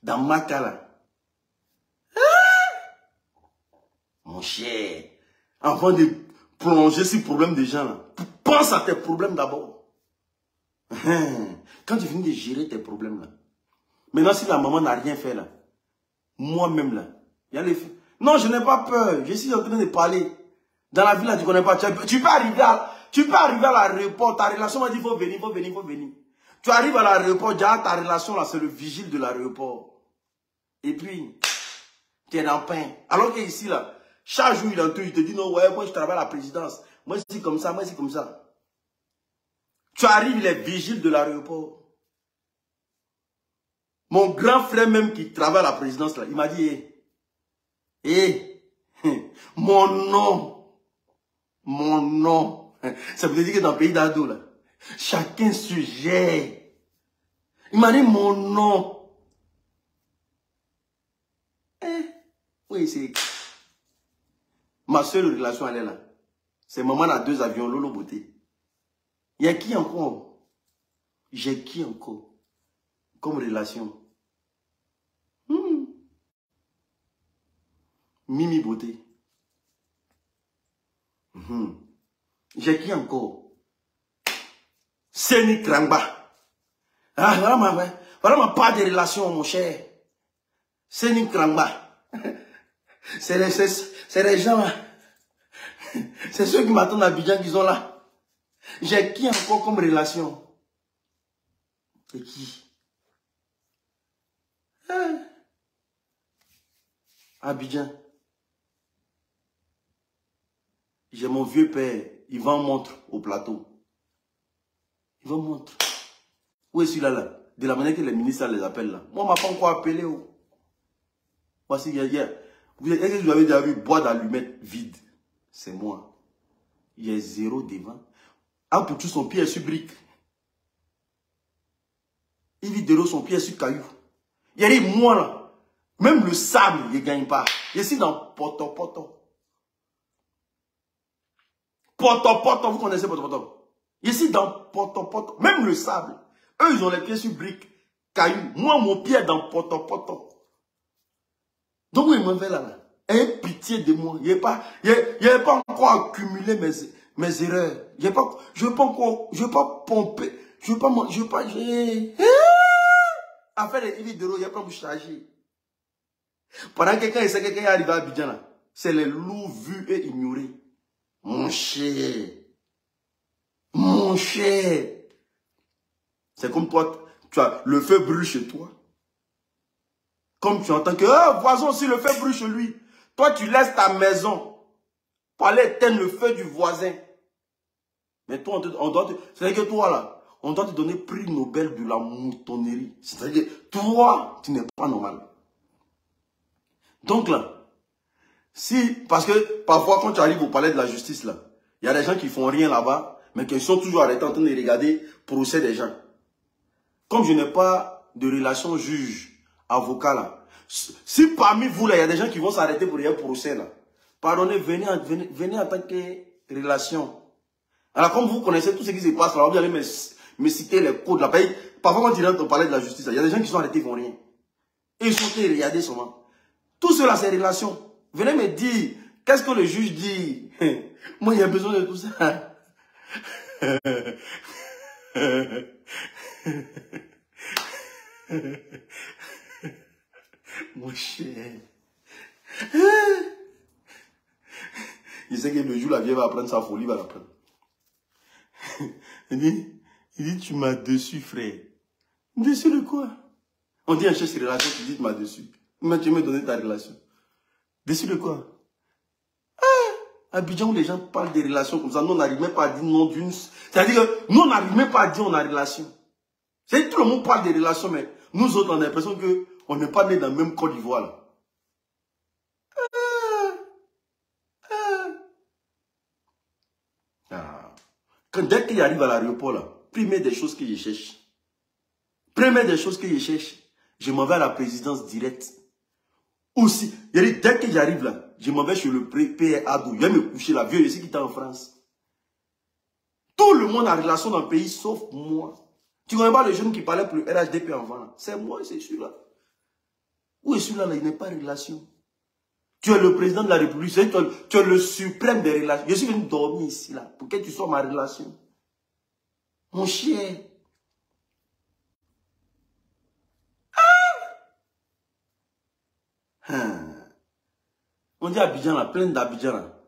Dans Maga là. Mon cher, avant de plonger sur le problème des gens là, pense à tes problèmes d'abord. Quand tu finis de gérer tes problèmes là, maintenant si la maman n'a rien fait là, moi-même là, il y a les... Non, je n'ai pas peur, je suis en train de parler. Dans la ville là, tu ne connais pas, tu peux arriver à l'aéroport, ta relation m'a dit, il faut venir, il faut venir, il faut venir. Tu arrives à l'aéroport, déjà ta relation là, c'est le vigile de l'aéroport. Et puis, tu es dans le pain. Alors que ici là, chaque jour il entend, il te dit, non, ouais, moi je travaille à la présidence. Moi je suis comme ça, moi je suis comme ça. Tu arrives, il est vigile de l'aéroport. Mon grand frère même qui travaille à la présidence là, il m'a dit, mon nom, ça veut dire que dans le pays d'Ado là, chacun se gère. Il m'a dit mon nom. Oui, c'est... Ma seule relation, elle est là. C'est maman a 2 avions, Lolo Beauté. Il y a qui encore? J'ai qui encore comme relation? Mimi Beauté. J'ai qui encore? Seni Krangba. Ah, voilà ma part de relation, mon cher. Seni Krangba. C'est les gens là. C'est ceux qui m'attendent à Abidjan qui sont là. J'ai qui encore comme relation? Et qui? Abidjan. J'ai mon vieux père, il va en montre au plateau. Il va en montre. Où est celui-là? De la manière que les ministres les appellent là. Moi, on ne m'a pas encore appelé. Voici, hier. Est-ce que vous avez déjà vu boîte d'allumettes vide? C'est moi. Il y a 0 devant. Un pour tout son pied est sur brique. Il vit de l'eau, son pied est sur caillou. Il y a des moi là. Même le sable, il ne gagne pas. Je suis dans Poto. Poto, vous connaissez Poto. Je suis dans Poto. Même le sable. Eux, ils ont les pieds sur brique, caillou. Moi, mon pied est dans Poto. Donc, ils m'en fait là. Ayez pitié de moi. Il n'y a pas encore accumulé mes erreurs. Je ne veux pas pomper. Je ne veux pas. À faire des vidéos, il n'y a pas à me charger. Pendant que quelqu'un est arrivé à Abidjan, c'est les loups vus et ignorés. Mon cher. C'est comme toi, tu as le feu brûle chez toi. Comme tu entends que, voisin aussi, le feu brûle chez lui. Toi, tu laisses ta maison pour aller éteindre le feu du voisin. Mais toi, c'est-à-dire que toi, là, on doit te donner prix Nobel de la moutonnerie. C'est-à-dire que toi, tu n'es pas normal. Donc là, parce que parfois, quand tu arrives au palais de la justice, là, il y a des gens qui font rien là-bas, mais qui sont toujours arrêtés en train de regarder le procès des gens. Comme je n'ai pas de relation juge-avocat là, si parmi vous là, il y a des gens qui vont s'arrêter pour un procès là, pardonnez, venez en tant que relation. Alors comme vous connaissez tout ce qui se passe là, vous allez me citer les codes là. Parfois quand tu rentres au palais de la justice, il y a des gens qui sont arrêtés, ils ne font rien. Et ils sont regardés seulement. Tout cela c'est relation. Venez me dire, qu'est-ce que le juge dit? Moi il y a besoin de tout ça. Mon cher. Il sait que le jour la vieille va apprendre sa folie, il va l'apprendre. Il dit, tu m'as déçu, frère. Déçu de quoi? On dit un chef de relation, tu dis, tu m'as déçu. Mais tu m'as donné ta relation. Déçu de quoi? Abidjan où les gens parlent des relations comme ça, nous on n'arrive même pas à dire non d'une... C'est-à-dire que nous on n'arrive même pas à dire on a relation. C'est tout le monde parle des relations, mais nous autres on a l'impression qu'on n'est pas nés dans le même Côte d'Ivoire là. Dès qu'il arrive à l'aéroport là, première des choses que je cherche, Première des choses que je cherche, je m'en vais à la présidence directe. Aussi, dès que j'arrive là, je m'en vais chez le père Adou. Je vais me coucher là, vieux ici qui est en France. Tout le monde a relation dans le pays, sauf moi. Tu ne connais pas le jeune qui parlait pour le RHDP avant. C'est moi, c'est celui-là. Où est celui-là? Il n'est pas de relation. Tu es le président de la République, tu es le suprême des relations. Je suis venu dormir ici, là, pour que tu sois ma relation. Mon chien. On dit Abidjan, là, plein d'Abidjan, là.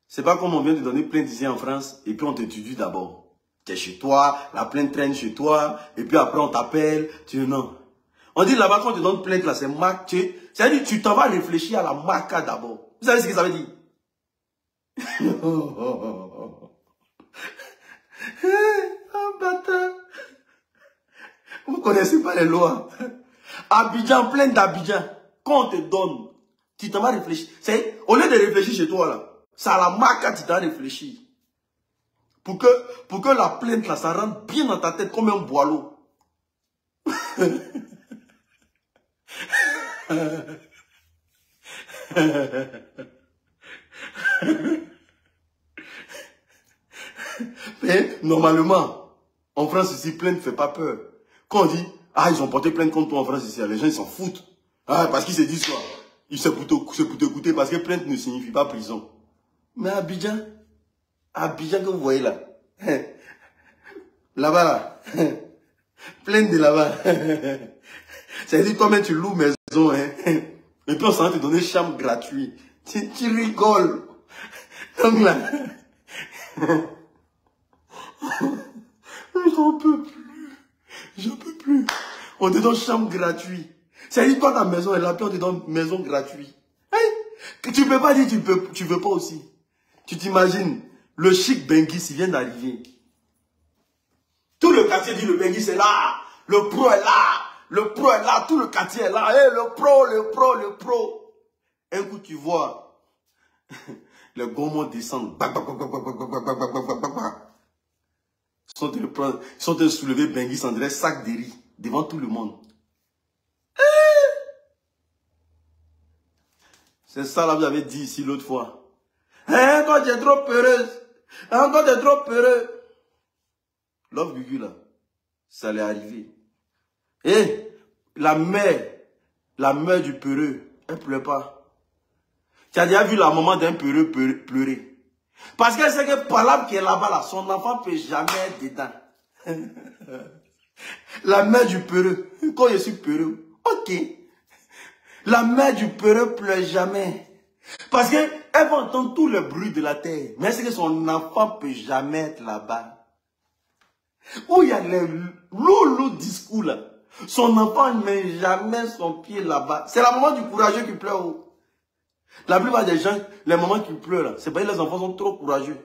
C'est pas comme on vient de donner plein d'ici en France, et puis on t'étudie d'abord. Tu es chez toi, la plainte traîne chez toi, et puis après on t'appelle, non. On dit là-bas, quand on te donne plainte, là, c'est marque, c'est-à-dire tu t'en vas réfléchir à la marque d'abord. Vous savez ce que ça veut dire? Oh, bâtard. Vous connaissez pas les lois. Abidjan, plein d'Abidjan. Quand on te donne, tu t'en vas réfléchir. Au lieu de réfléchir chez toi, là, c'est à la marque que tu t'en réfléchir. Pour que la plainte, là, ça rentre bien dans ta tête comme un boileau. Mais normalement, en France ici, plainte ne fait pas peur. Quand on dit, ah, ils ont porté plainte contre toi en France ici, les gens ils s'en foutent. Ah, parce qu'ils se disent quoi? Ils se pour t'écouter parce que plainte ne signifie pas prison. Mais Abidjan que vous voyez là, là-bas là, plainte de là-bas. Ça veut dire toi-même tu loues maison, hein. Et puis on s'en va te donner chambre gratuite. Tu rigoles. Donc là, j'en peux plus. J'en peux plus. On te donne chambre gratuite. Ça veut dire toi ta maison est là, puis on te donne maison gratuite. Hein? Tu peux pas dire tu veux pas aussi. Tu t'imagines, le chic Benguis, il vient d'arriver. Tout le quartier dit le Benguis est là. Le pro est là. Le pro est là. Tout le quartier est là. Hey, le pro. Un coup, tu vois, les gourmands descendent. Ils sont de soulever Benguis en direct sac de riz devant tout le monde. C'est ça là, vous avez dit ici l'autre fois. Hein, toi tu es trop peureuse. Hein, toi tu es trop peureux. L'offre Gugu là, ça allait arriver. Et la mère du peureux, elle pleure pas. Tu as déjà vu la maman d'un peureux pleurer. Parce qu'elle sait que Palabre qui est là-bas, là, son enfant ne peut jamais être dedans. La mère du peureux, quand je suis peureux, ok. La mère du peureux pleure jamais. Parce qu'elle va entendre tout le bruit de la terre. Mais c'est que son enfant ne peut jamais être là-bas. Où il y a les lourds discours là. Son enfant ne met jamais son pied là-bas. C'est la maman du courageux qui pleure. La plupart des gens, les mamans qui pleurent là, c'est parce que les enfants sont trop courageux.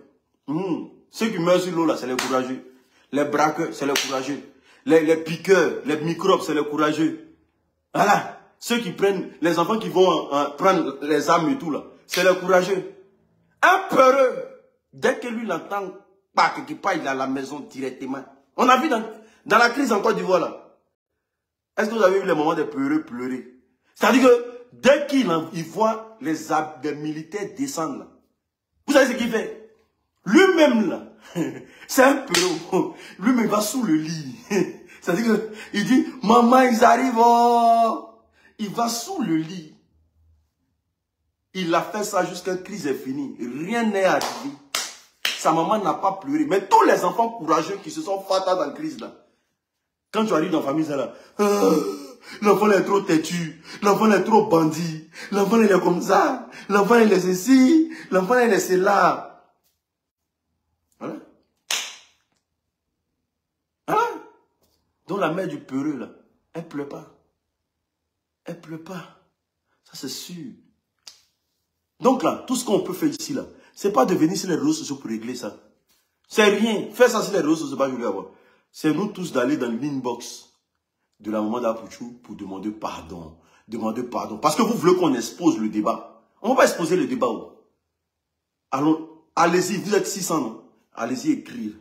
Ceux qui meurent sur l'eau là, c'est les courageux. Les braqueurs, c'est les courageux. Les piqueurs, les microbes, c'est les courageux. Voilà. Ceux qui prennent, les enfants qui vont prendre les armes et tout là, c'est les courageux. Un peureux, dès que lui l'entend, pas quelque part, il est à la maison directement. On a vu dans la crise en Côte d'Ivoire là. Est-ce que vous avez vu les moments des peureux pleurer? C'est-à-dire que dès qu'il voit les militaires descendre là, vous savez ce qu'il fait? Lui-même là, c'est un peureux. Lui-même va sous le lit. C'est-à-dire qu'il dit, maman, ils arrivent. Oh. Il va sous le lit. Il a fait ça jusqu'à la crise est finie. Rien n'est arrivé. Sa maman n'a pas pleuré. Mais tous les enfants courageux qui se sont fatas dans la crise là, quand tu arrives dans la famille, c'est là, l'enfant est trop têtu, l'enfant est trop bandit, l'enfant il est comme ça, l'enfant il est ceci, l'enfant il est cela. Voilà. Voilà. Donc la mère du peureux là, elle pleure pas. Elle pleure pas. Ça c'est sûr. Donc là, tout ce qu'on peut faire ici là, c'est pas de venir sur les réseaux sociaux pour régler ça. C'est rien. Faire ça sur les réseaux sociaux, c'est pas je voulais avoir. C'est nous tous d'aller dans l'inbox de la maman d'Apouchou pour demander pardon. Demander pardon. Parce que vous voulez qu'on expose le débat. On ne va pas exposer le débat. Alors, allez-y, vous êtes 600, non? Allez-y écrire.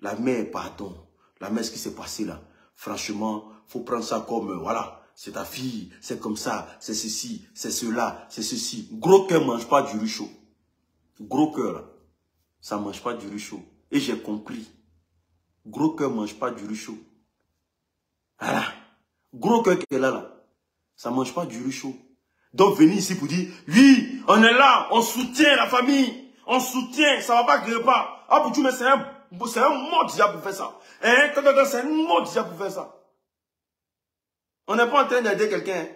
La mère, pardon. La mère, ce qui s'est passé là. franchement, faut prendre ça comme, voilà, c'est ta fille, c'est comme ça, c'est ceci, c'est cela, c'est ceci. Gros cœur ne mange pas du riz chaud. Gros cœur, ça ne mange pas du riz chaud. Et j'ai compris. Gros cœur ne mange pas du riz chaud. Voilà. Gros cœur qui est là, ça ne mange pas du riz chaud. Donc venir ici pour dire, oui, on est là, on soutient la famille, on soutient, ça ne va pas griller pas. Ah, pour tout, mais c'est un mot déjà pour faire ça. Hein? C'est un mot déjà pour faire ça. On n'est pas en train d'aider quelqu'un.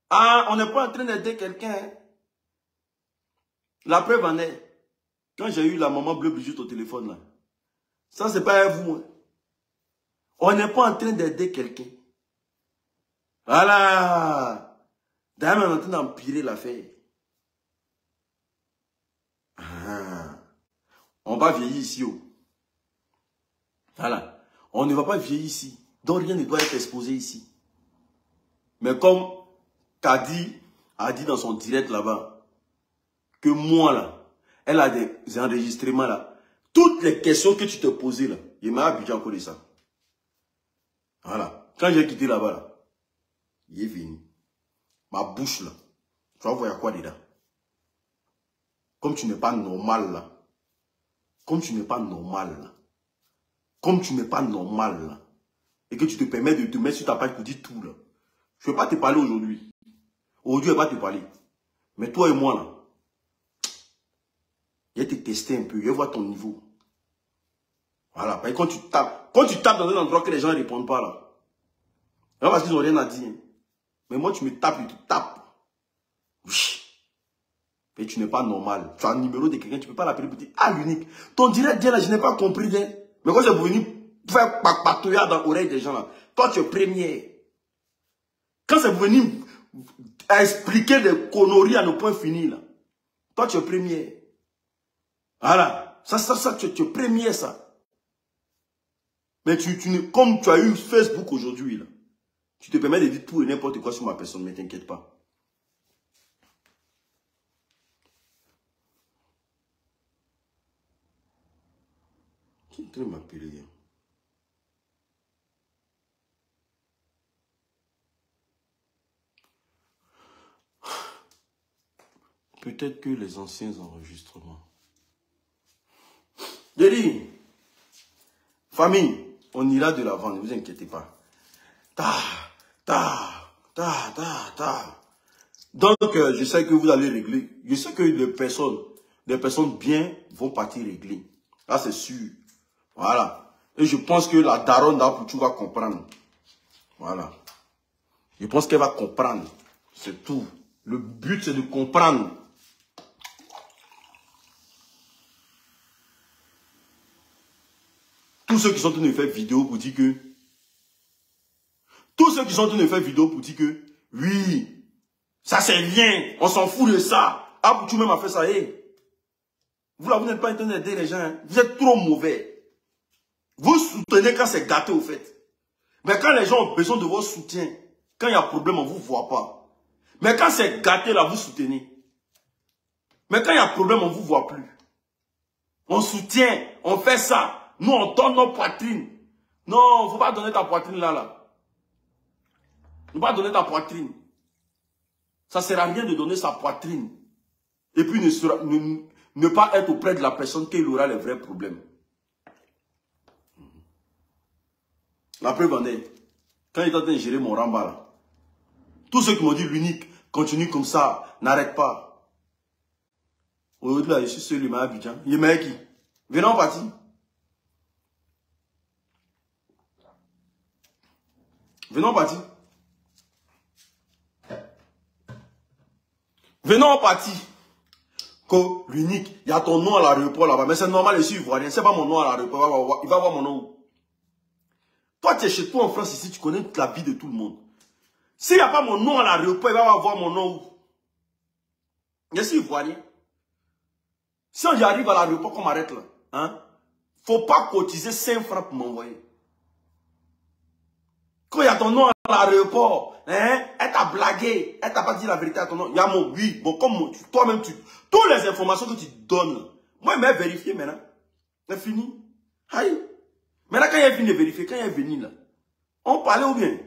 Ah, on n'est pas en train d'aider quelqu'un. La preuve en est, quand j'ai eu la maman bleue Brigitte au téléphone, là, ça, c'est pas vous. Hein. On n'est pas en train d'aider quelqu'un. Voilà. D'ailleurs, on est en train d'empirer l'affaire. Ah. On va vieillir ici. Oh. Voilà. On ne va pas vieillir ici. Donc rien ne doit être exposé ici. Mais comme Kadi a dit dans son direct là-bas, que moi là, elle a des enregistrements là. Toutes les questions que tu te posais là, il m'a habitué encore de ça. Voilà. Quand j'ai quitté là-bas là, il est venu. Ma bouche là, tu vas voir il y a quoi dedans. Comme tu n'es pas normal là. Comme tu n'es pas normal là. Comme tu n'es pas normal là. Et que tu te permets de te mettre sur ta page pour dire tout là. Je ne vais pas te parler aujourd'hui. Aujourd'hui, je ne vais pas te parler. Mais toi et moi là, je vais te tester un peu, je vais voir ton niveau. Voilà. Parce que quand tu tapes dans un endroit que les gens ne répondent pas là, non parce qu'ils n'ont rien à dire. Hein. Mais moi, tu me tapes et tu tapes. Oui. Et tu n'es pas normal. Tu as un numéro de quelqu'un, tu ne peux pas l'appeler pour dire, ah, l'unique. Ton direct, là, je n'ai pas compris. Hein. Mais quand c'est venu faire patouillard dans l'oreille des gens là, toi, tu es premier. Quand c'est venu expliquer des conneries à nos points finis là, toi, tu es premier. Voilà. Ça, tu es premier, ça. Mais comme tu as eu Facebook aujourd'hui, là, tu te permets de dire tout et n'importe quoi sur ma personne, mais t'inquiète pas. Qui est en train de m'appeler? Peut-être que les anciens enregistrements. J'ai dit, famille, on ira de l'avant, ne vous inquiétez pas. Donc, je sais que vous allez régler. Je sais que les personnes bien vont partir régler. Là, c'est sûr. Voilà. Et je pense que la daronne d'Apoutou va comprendre. Voilà. Je pense qu'elle va comprendre. C'est tout. Le but, c'est de comprendre. Tous ceux qui sont en train de faire vidéo pour dire que... Tous ceux qui sont en train de faire vidéo pour dire que... Oui, ça c'est rien. On s'en fout de ça. Apoutou même a fait ça. Hey. Vous là, vous n'êtes pas en train d'aider les gens. Hein. Vous êtes trop mauvais. Vous soutenez quand c'est gâté au fait. Mais quand les gens ont besoin de votre soutien, quand il y a problème, on ne vous voit pas. Mais quand c'est gâté là, vous soutenez. Mais quand il y a problème, on ne vous voit plus. On soutient, on fait ça. Nous, on donne nos poitrines. Non, il ne faut pas donner ta poitrine là. Il ne faut pas donner ta poitrine. Ça ne sert à rien de donner sa poitrine. Et puis ne pas être auprès de la personne qui aura les vrais problèmes. La preuve en est, quand il est en train de gérer mon ramba là, tous ceux qui m'ont dit l'unique, continue comme ça, n'arrête pas. Aujourd'hui là, je suis seul, il m'a Abidjan. Il m'a qui? Venons partir. Venons partir. Venons partir. Que l'unique, il y a ton nom à l'aéroport là-bas. Mais c'est normal, je suis ivoirien. C'est pas mon nom à l'aéroport. Il va voir mon nom. Toi, tu es chez toi en France ici, tu connais toute la vie de tout le monde. S'il n'y a pas mon nom à l'aéroport, il va voir mon nom où? Je suis ivoirien. Si on y arrive à l'aéroport, qu'on m'arrête là, hein? Faut pas cotiser 5 francs pour m'envoyer. Quand il y a ton nom à l'aéroport, hein? Elle t'a blagué, elle t'a pas dit la vérité à ton nom. Il y a mon oui, bon, comme toi-même, toutes les informations que tu donnes, moi, je vais vérifier maintenant. C'est fini. Aïe. Maintenant, quand il est venu de vérifier, quand il est venu là, on parlait ou bien?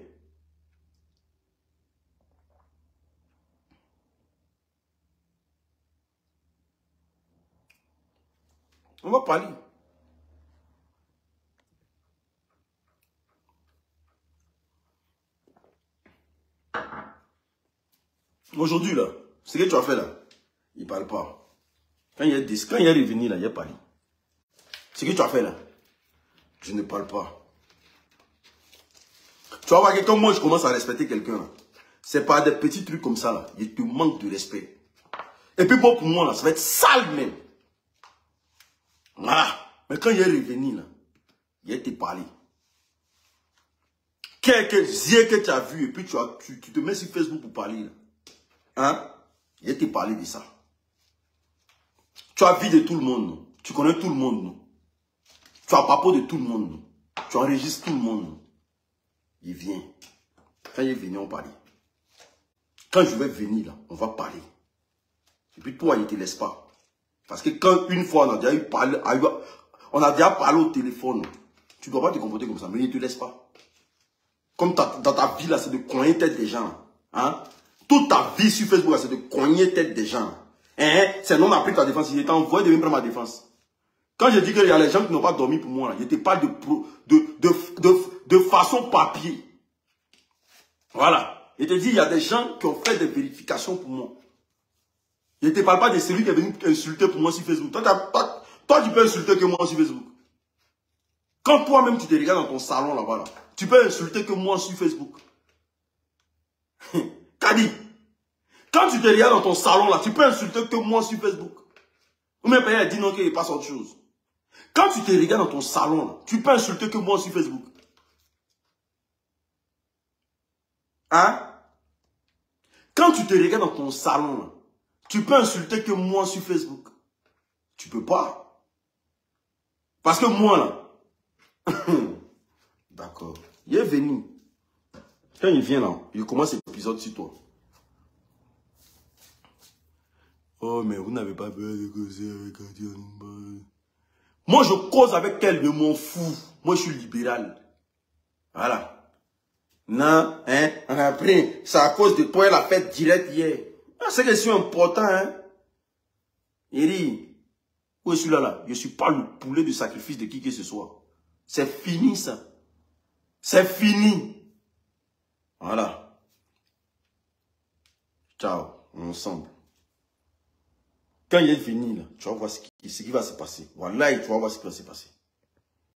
On va parler. Aujourd'hui, là, ce que tu as fait là, il ne parle pas. Quand il est revenu là, il a parlé. Ce que tu as fait là, je ne parle pas. Tu vas voir que quand moi je commence à respecter quelqu'un, c'est pas des petits trucs comme ça là. Il te manque de respect. Et puis bon, pour moi là, ça va être sale même. Voilà. Mais quand il est revenu là, il a été parlé. Quelques yeux que tu as vu et puis tu te mets sur Facebook pour parler là. Hein? Il a été parlé de ça. Tu as vu de tout le monde, non? Tu connais tout le monde, non? Tu as papo de tout le monde, non? Tu enregistres tout le monde, non? Il vient. Quand il est venu, on parlait. Quand je vais venir là, on va parler. Et puis toi, il ne te laisse pas. Parce que quand une fois on a déjà parlé au téléphone, tu ne dois pas te comporter comme ça, mais il ne te laisse pas. Comme dans ta vie là, c'est de cogner tête des gens. Hein? Toute ta vie sur Facebook, c'est de cogner tête des gens. Hein? C'est non appris ta défense, il t'a envoyé de même prendre ma défense. Quand je dis qu'il y a les gens qui n'ont pas dormi pour moi, là, je te parle de façon papier. Voilà. Je te dis, il y a des gens qui ont fait des vérifications pour moi. Je ne te parle pas de celui qui est venu insulter pour moi sur Facebook. Toi, tu peux insulter que moi sur Facebook. Quand toi-même, tu te regardes dans ton salon là-bas, là, tu peux insulter que moi sur Facebook. Kadi, quand tu te regardes dans ton salon là, tu peux insulter que moi sur Facebook. Ou même payer dit non qu'il passe autre chose. Quand tu te regardes dans ton salon là, tu peux insulter que moi sur Facebook. Hein? Quand tu te regardes dans ton salon là, tu peux insulter que moi sur Facebook. Tu peux pas. Parce que moi là, d'accord, il est venu. Quand il vient là, il commence l'épisode sur toi. Oh, mais vous n'avez pas besoin de causer avec Katia Numba. Moi, je cause avec elle, je m'en fous. Moi, je suis libéral. Voilà. Non, hein, après, c'est à cause de toi, elle a fait direct hier. Ah, c'est que c'est important, hein. Il dit, où est celui-là, là? Je ne suis pas le poulet de sacrifice de qui que ce soit. C'est fini, ça. C'est fini. Voilà. Ciao, ensemble. Quand il est venu, là, tu vas voir ce qui va se passer. Voilà, tu vas voir ce qui va se passer.